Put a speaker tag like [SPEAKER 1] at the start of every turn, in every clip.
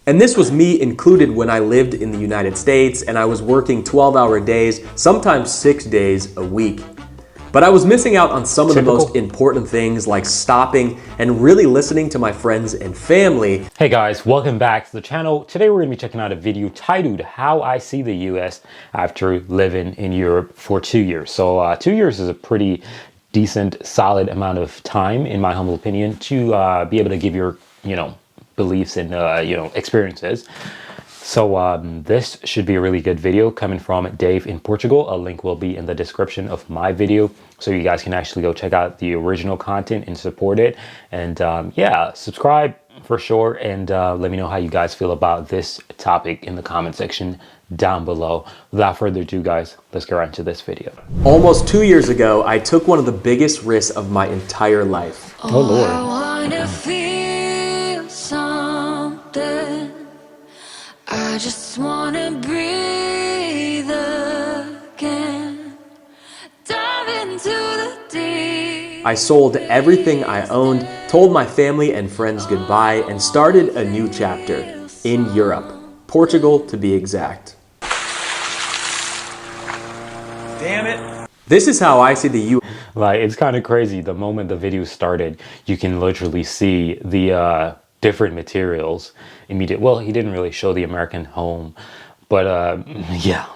[SPEAKER 1] And this was me included when I lived in the United States and I was working 12-hour days, sometimes 6 days a week. But I was missing out on some of the most important things like stopping and really listening to my friends and family.
[SPEAKER 2] Hey guys, welcome back to the channel. Today we're going to be checking out a video titled How I See the US After Living in Europe for 2 years. So 2 years is a pretty decent, solid amount of time, in my humble opinion, to be able to give your, beliefs and, experiences. So this should be a really good video coming from Dave in Portugal. A link will be in the description of my video, so you guys can actually go check out the original content and support it. And yeah, subscribe for sure, and let me know how you guys feel about this topic in the comment section down below. Without further ado, guys, let's get right into this video.
[SPEAKER 1] Almost 2 years ago, I took one of the biggest risks of my entire life.
[SPEAKER 2] Oh Lord.
[SPEAKER 3] I wanna feel something. I just wanna breathe again. Dive into the deep.
[SPEAKER 1] I sold everything I owned, told my family and friends goodbye, and started a new chapter in Europe, Portugal to be exact. Damn it. This is how I see the U.S.
[SPEAKER 2] Like, it's kind of crazy. The moment the video started, you can literally see the different materials immediate. Well, he didn't really show the American home, but yeah,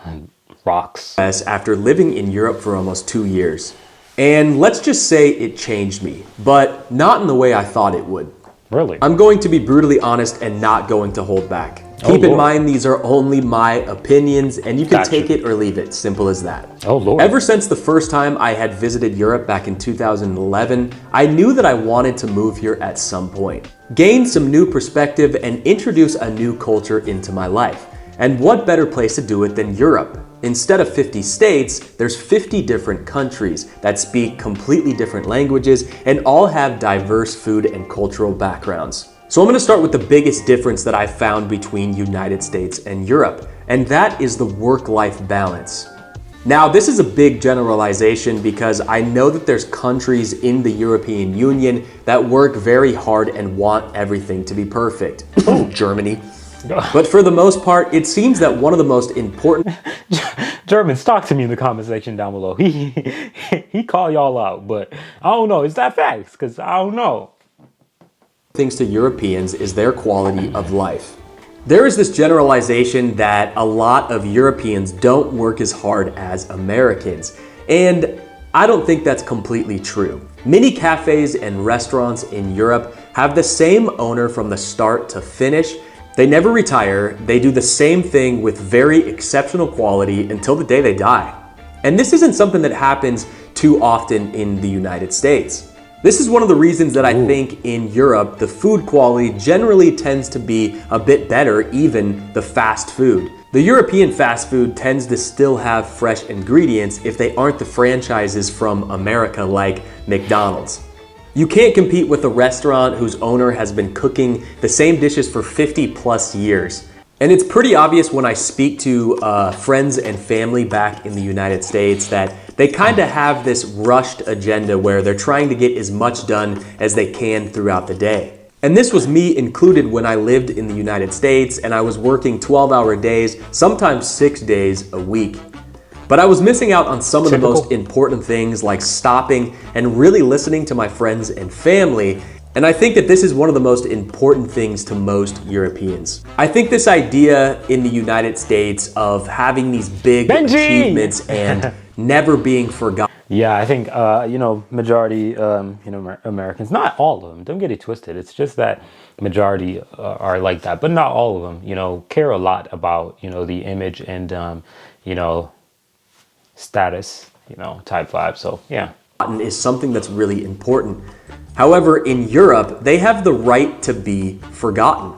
[SPEAKER 2] rocks.
[SPEAKER 1] After living in Europe for almost 2 years. And let's just say it changed me, but not in the way I thought it would.
[SPEAKER 2] Really?
[SPEAKER 1] I'm going to be brutally honest and not going to hold back. Keep in mind, these are only my opinions, and you can take it or leave it. Simple as that.
[SPEAKER 2] Oh, Lord.
[SPEAKER 1] Ever since the first time I had visited Europe back in 2011, I knew that I wanted to move here at some point, gain some new perspective, and introduce a new culture into my life. And what better place to do it than Europe? Instead of 50 states, there's 50 different countries that speak completely different languages and all have diverse food and cultural backgrounds. So I'm going to start with the biggest difference that I found between United States and Europe, and that is the work-life balance. Now, this is a big generalization because I know that there's countries in the European Union that work very hard and want everything to be perfect. Oh, Germany. But for the most part, it seems that one of the most important...
[SPEAKER 2] Germans, talk to me in the comment section down below. He call y'all out, but I don't know. Is that facts? Because I don't know.
[SPEAKER 1] Things to Europeans is their quality of life. There is this generalization that a lot of Europeans don't work as hard as Americans, and I don't think that's completely true. Many cafes and restaurants in Europe have the same owner from the start to finish. They never retire. They do the same thing with very exceptional quality until the day they die. And this isn't something that happens too often in the United States. This is one of the reasons that I think in Europe, the food quality generally tends to be a bit better, even the fast food. The European fast food tends to still have fresh ingredients if they aren't the franchises from America like McDonald's. You can't compete with a restaurant whose owner has been cooking the same dishes for 50 plus years. And it's pretty obvious when I speak to friends and family back in the United States that they kind of have this rushed agenda where they're trying to get as much done as they can throughout the day. And this was me included when I lived in the United States and I was working 12-hour days, sometimes 6 days a week. But I was missing out on some of the most important things like stopping and really listening to my friends and family. And I think that this is one of the most important things to most Europeans. I think this idea in the United States of having these big achievements and never being forgotten.
[SPEAKER 2] Yeah, I think, majority, Americans, not all of them, don't get it twisted. It's just that majority are like that, but not all of them, care a lot about, the image and, status, type vibe. So, yeah.
[SPEAKER 1] Is something that's really important. However, in Europe, they have the right to be forgotten.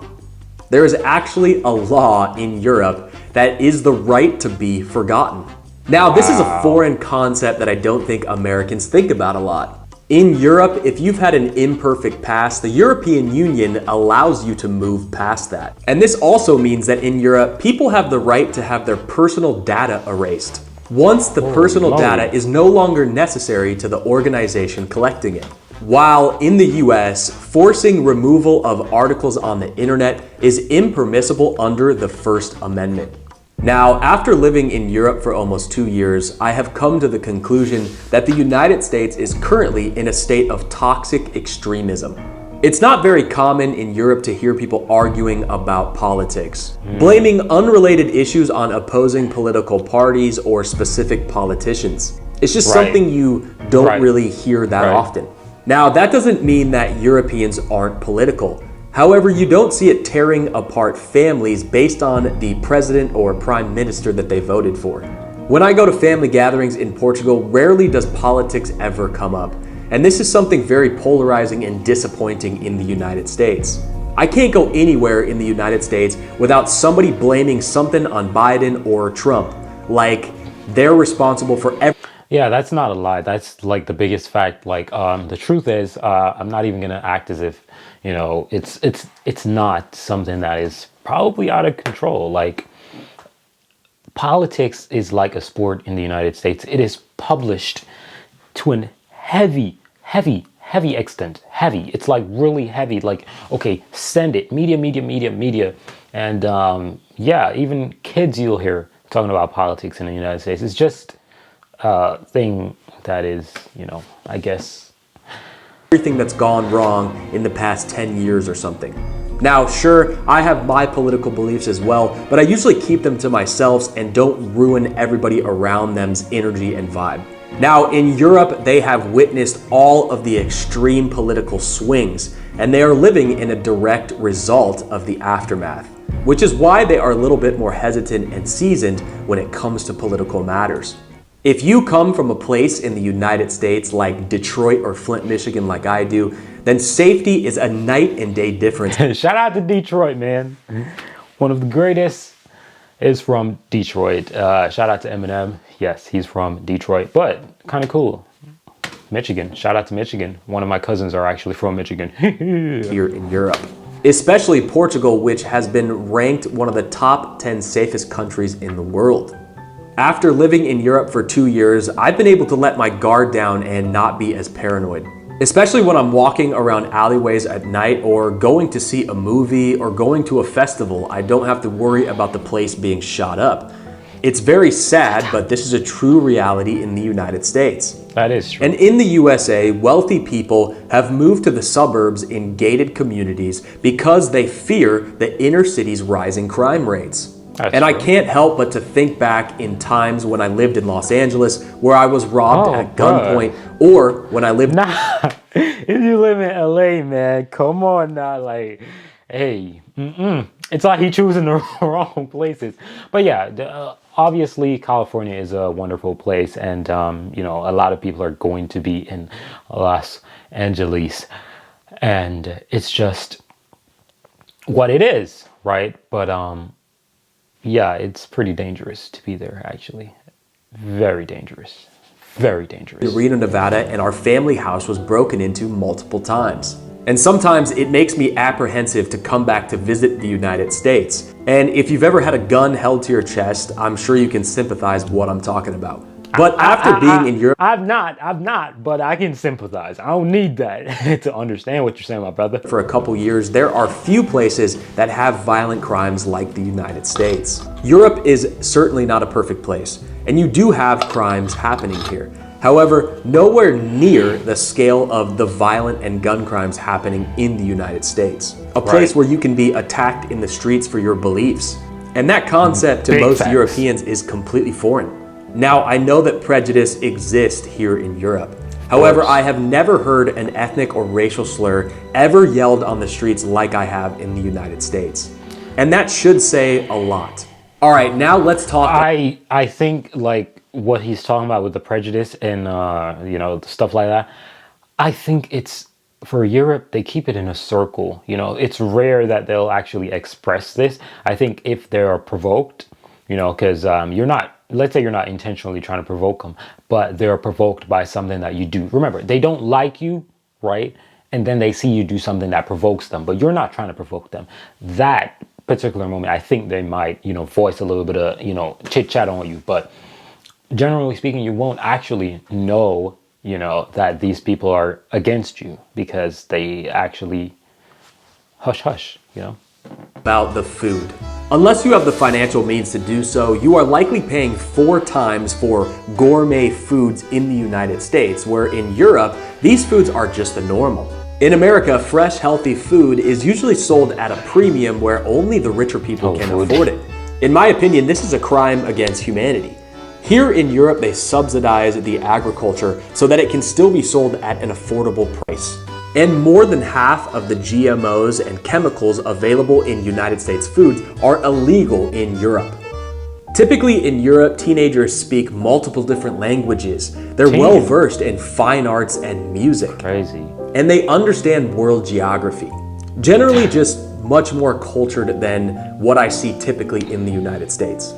[SPEAKER 1] There is actually a law in Europe that is the right to be forgotten. Now, this is a foreign concept that I don't think Americans think about a lot. In Europe, if you've had an imperfect past, the European Union allows you to move past that. And this also means that in Europe, people have the right to have their personal data erased once the personal data is no longer necessary to the organization collecting it. While in the US, forcing removal of articles on the internet is impermissible under the First Amendment. Now, after living in Europe for almost 2 years, I have come to the conclusion that the United States is currently in a state of toxic extremism. It's not very common in Europe to hear people arguing about politics, blaming unrelated issues on opposing political parties or specific politicians. It's just something you don't really hear that often. Now, that doesn't mean that Europeans aren't political. However, you don't see it tearing apart families based on the president or prime minister that they voted for. When I go to family gatherings in Portugal, rarely does politics ever come up. And this is something very polarizing and disappointing in the United States. I can't go anywhere in the United States without somebody blaming something on Biden or Trump, like they're responsible for everything.
[SPEAKER 2] Yeah, that's not a lie. That's like the biggest fact. Like, the truth is, I'm not even gonna act as if, you know, it's not something that is probably out of control. Like, politics is like a sport in the United States. It is published to an heavy extent. Heavy. It's like really heavy. Like, okay, send it. Media. And yeah, even kids you'll hear talking about politics in the United States. It's just a thing that is, you know, I guess,
[SPEAKER 1] everything that's gone wrong in the past 10 years or something. Now, sure, I have my political beliefs as well, but I usually keep them to myself and don't ruin everybody around them's energy and vibe. Now, in Europe, they have witnessed all of the extreme political swings, and they are living in a direct result of the aftermath, which is why they are a little bit more hesitant and seasoned when it comes to political matters. If you come from a place in the United States like Detroit or Flint, Michigan, like I do, then safety is a night and day difference.
[SPEAKER 2] Shout out to Detroit, man. One of the greatest is from Detroit. Shout out to Eminem. Yes, he's from Detroit, but kind of cool. Michigan. Shout out to Michigan. One of my cousins are actually from Michigan.
[SPEAKER 1] Here in Europe, especially Portugal, which has been ranked one of the top 10 safest countries in the world. After living in Europe for 2 years, I've been able to let my guard down and not be as paranoid. Especially when I'm walking around alleyways at night or going to see a movie or going to a festival, I don't have to worry about the place being shot up. It's very sad, but this is a true reality in the United States.
[SPEAKER 2] That is true.
[SPEAKER 1] And in the USA, wealthy people have moved to the suburbs in gated communities because they fear the inner city's rising crime rates.
[SPEAKER 2] That's
[SPEAKER 1] and
[SPEAKER 2] true.
[SPEAKER 1] I can't help but to think back in times when I lived in Los Angeles where I was robbed at gunpoint, or when I lived...
[SPEAKER 2] Nah, if you live in LA, man, come on now, like, hey, it's like he choosing the wrong places. But yeah, obviously California is a wonderful place, and you know, a lot of people are going to be in Los Angeles, and it's just what it is, right? But yeah, it's pretty dangerous to be there, actually. Very dangerous. Very dangerous.
[SPEAKER 1] Reno, Nevada, and our family house was broken into multiple times. And sometimes it makes me apprehensive to come back to visit the United States. And if you've ever had a gun held to your chest, I'm sure you can sympathize with what I'm talking about. But after being in Europe...
[SPEAKER 2] I've not, but I can sympathize. I don't need that to understand what you're saying, my brother.
[SPEAKER 1] For a couple years, there are few places that have violent crimes like the United States. Europe is certainly not a perfect place, and you do have crimes happening here. However, nowhere near the scale of the violent and gun crimes happening in the United States. A place where you can be attacked in the streets for your beliefs. And that concept to most Europeans is completely foreign. Now, I know that prejudice exists here in Europe. However, I have never heard an ethnic or racial slur ever yelled on the streets like I have in the United States. And that should say a lot. All right, now let's talk.
[SPEAKER 2] I think like what he's talking about with the prejudice and you know, stuff like that. I think it's for Europe, they keep it in a circle. You know, it's rare that they'll actually express this. I think if they're provoked, you know, because you're not. Let's say you're not intentionally trying to provoke them, but they're provoked by something that you do. Remember, they don't like you, right? And then they see you do something that provokes them, but you're not trying to provoke them. That particular moment, I think they might, you know, voice a little bit of, you know, chit chat on you. But generally speaking, you won't actually know you know, that these people are against you because they actually hush hush, you know?
[SPEAKER 1] About the food. Unless you have the financial means to do so, you are likely paying 4 times for gourmet foods in the United States, where in Europe, these foods are just the normal. In America, fresh, healthy food is usually sold at a premium where only the richer people can afford it. In my opinion, this is a crime against humanity. Here in Europe, they subsidize the agriculture so that it can still be sold at an affordable price. And more than half of the GMOs and chemicals available in United States foods are illegal in Europe. Typically in Europe, teenagers speak multiple different languages. They're well versed in fine arts and music.
[SPEAKER 2] Crazy.
[SPEAKER 1] And they understand world geography. Generally just much more cultured than what I see typically in the United States.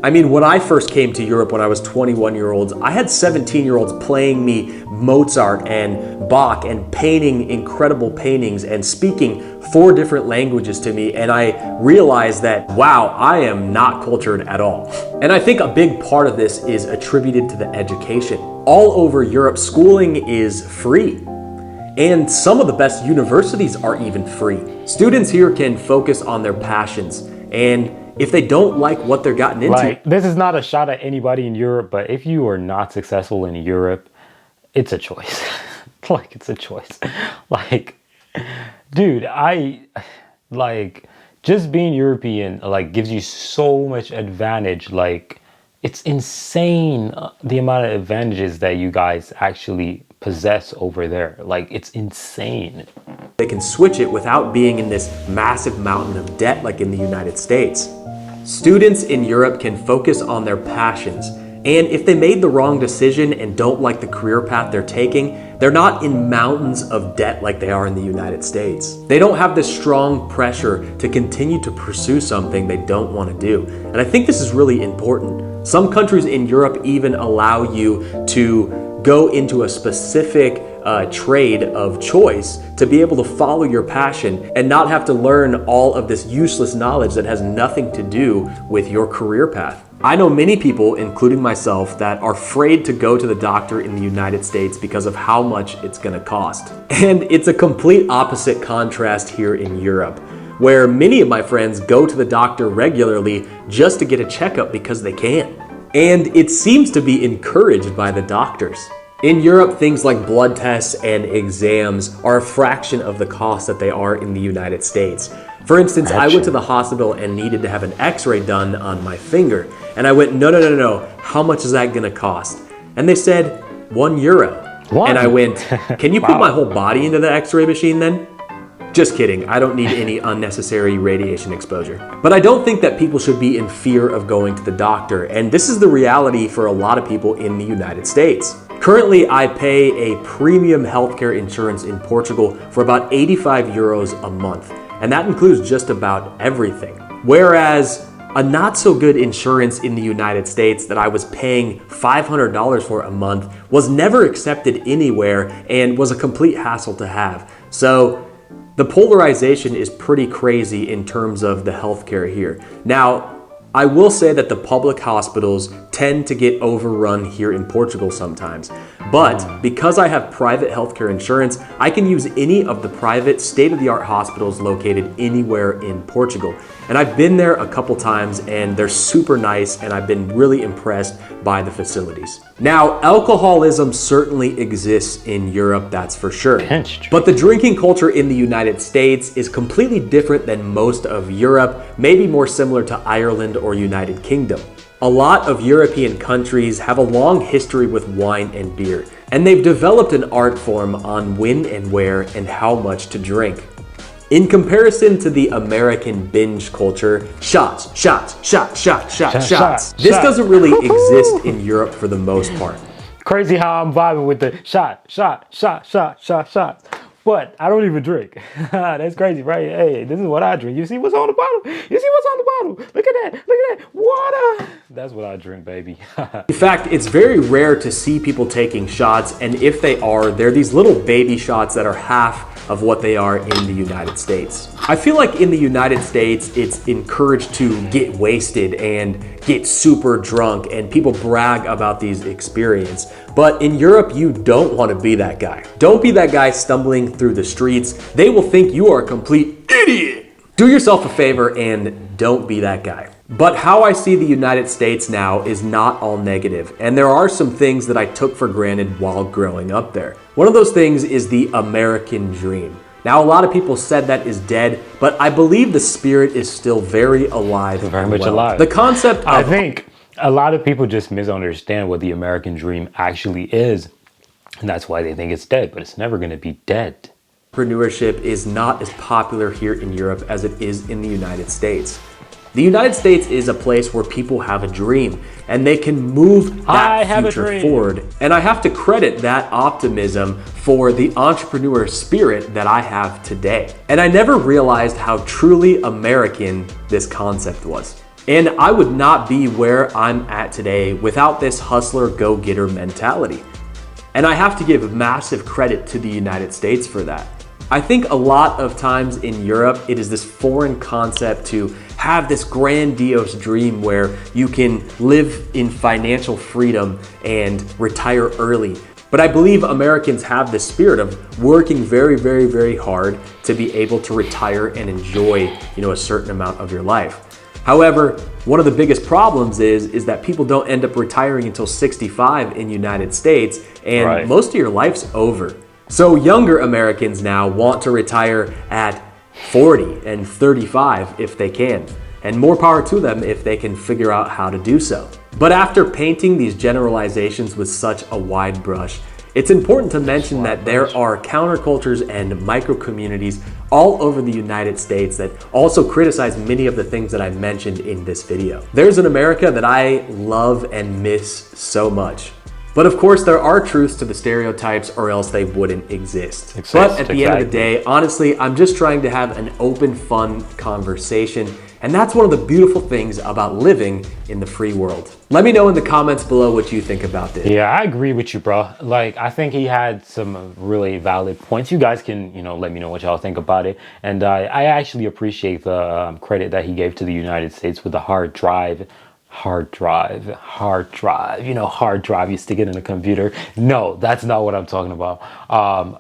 [SPEAKER 1] I mean, when I first came to Europe when I was 21-year-olds, I had 17-year-olds playing me Mozart and Bach and painting incredible paintings and speaking 4 different languages to me, and I realized that, wow, I am not cultured at all. And I think a big part of this is attributed to the education. All over Europe, schooling is free. And some of the best universities are even free. Students here can focus on their passions, and if they don't like what they're gotten into.
[SPEAKER 2] Like, this is not a shot at anybody in Europe, but if you are not successful in Europe, it's a choice. Like, it's a choice. Like, dude, just being European, like, gives you so much advantage. Like, it's insane the amount of advantages that you guys actually possess over there. Like, it's insane.
[SPEAKER 1] They can switch it without being in this massive mountain of debt like in the United States. Students in Europe can focus on their passions, and if they made the wrong decision and don't like the career path they're taking, they're not in mountains of debt like they are in the United States. They don't have this strong pressure to continue to pursue something they don't want to do. And I think this is really important. Some countries in Europe even allow you to go into a specific trade of choice to be able to follow your passion and not have to learn all of this useless knowledge that has nothing to do with your career path. I know many people, including myself, that are afraid to go to the doctor in the United States because of how much it's going to cost. And it's a complete opposite contrast here in Europe, where many of my friends go to the doctor regularly just to get a checkup because they can. And it seems to be encouraged by the doctors. In Europe, things like blood tests and exams are a fraction of the cost that they are in the United States. For instance, I went to the hospital and needed to have an x-ray done on my finger. And I went, no, how much is that gonna cost? And they said, €1. And I went, can you put my whole body into the x-ray machine then? Just kidding, I don't need any unnecessary radiation exposure. But I don't think that people should be in fear of going to the doctor, and this is the reality for a lot of people in the United States. Currently, I pay a premium healthcare insurance in Portugal for about €85 a month, and that includes just about everything. Whereas a not so good insurance in the United States that I was paying $500 for a month was never accepted anywhere and was a complete hassle to have. So the polarization is pretty crazy in terms of the healthcare here. Now, I will say that the public hospitals tend to get overrun here in Portugal sometimes. But because I have private healthcare insurance, I can use any of the private state-of-the-art hospitals located anywhere in Portugal. And I've been there a couple times and they're super nice and I've been really impressed by the facilities. Now, alcoholism certainly exists in Europe, that's for sure. But the drinking culture in the United States is completely different than most of Europe, maybe more similar to Ireland or United Kingdom. A lot of European countries have a long history with wine and beer, and they've developed an art form on when and where and how much to drink. In comparison to the American binge culture, shots. This doesn't really exist in Europe for the most part.
[SPEAKER 2] Crazy how I'm vibing with the shot. But I don't even drink. That's crazy, right? Hey, this is what I drink. You see what's on the bottle? Look at that. Water. That's what I drink, baby.
[SPEAKER 1] In fact, it's very rare to see people taking shots, and if they are, they're these little baby shots that are half of what they are in the United States. I feel like in the United States, it's encouraged to get wasted and get super drunk and people brag about these experiences. But in Europe, you don't want to be that guy. Don't be that guy stumbling through the streets. They will think you are a complete idiot. Do yourself a favor and don't be that guy. But how I see the United States now is not all negative, and there are some things that I took for granted while growing up there. One of those things is the American dream. Now, a lot of people said that is dead, but I believe the spirit is still very alive.
[SPEAKER 2] Very much alive.
[SPEAKER 1] The concept of...
[SPEAKER 2] I think a lot of people just misunderstand what the American dream actually is, and that's why they think it's dead, but it's never going to be dead.
[SPEAKER 1] Entrepreneurship is not as popular here in Europe as it is in the United States. The United States is a place where people have a dream and they can move that future forward. And I have to credit that optimism for the entrepreneur spirit that I have today. And I never realized how truly American this concept was. And I would not be where I'm at today without this hustler go-getter mentality. And I have to give massive credit to the United States for that. I think a lot of times in Europe, it is this foreign concept to have this grandiose dream where you can live in financial freedom and retire early. But I believe Americans have this spirit of working very, very, very hard to be able to retire and enjoy, a certain amount of your life. However, one of the biggest problems is that people don't end up retiring until 65 in the United States, and most of your life's over. So younger Americans now want to retire at 40 and 35 if they can, and more power to them if they can figure out how to do so. But after painting these generalizations with such a wide brush, it's important to mention that there are countercultures and micro-communities all over the United States that also criticize many of the things that I mentioned in this video. There's an America that I love and miss so much. But of course, there are truths to the stereotypes or else they wouldn't exist. But at the end of the day, honestly, I'm just trying to have an open, fun conversation. And that's one of the beautiful things about living in the free world. Let me know in the comments below what you think about this.
[SPEAKER 2] Yeah, I agree with you, bro. I think he had some really valid points. You guys can, let me know what y'all think about it. And I actually appreciate the credit that he gave to the United States with the hard drive. Hard drive, hard drive, you stick it in a computer. No, that's not what I'm talking about.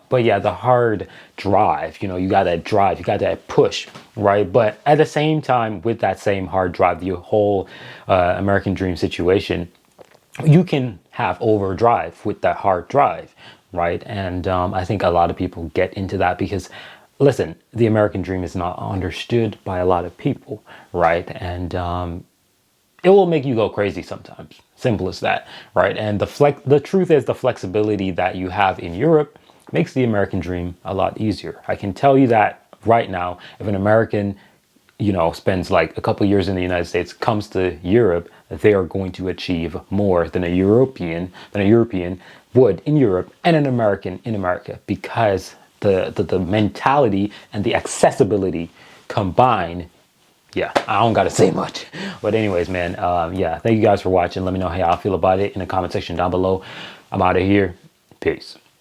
[SPEAKER 2] But yeah, the hard drive, you got that drive, you got that push, right? But at the same time, with that same hard drive, the whole American dream situation, you can have overdrive with that hard drive, right? And I think a lot of people get into that because, listen, the American dream is not understood by a lot of people, right? And it will make you go crazy sometimes. Simple as that, right? And the truth is the flexibility that you have in Europe makes the American dream a lot easier. I can tell you that right now, if an American, spends like a couple years in the United States, comes to Europe, they are going to achieve more than a European would in Europe and an American in America, because the mentality and the accessibility combine. Yeah, I don't gotta say much. But anyways, man, yeah, thank you guys for watching. Let me know how y'all feel about it in the comment section down below. I'm out of here. Peace.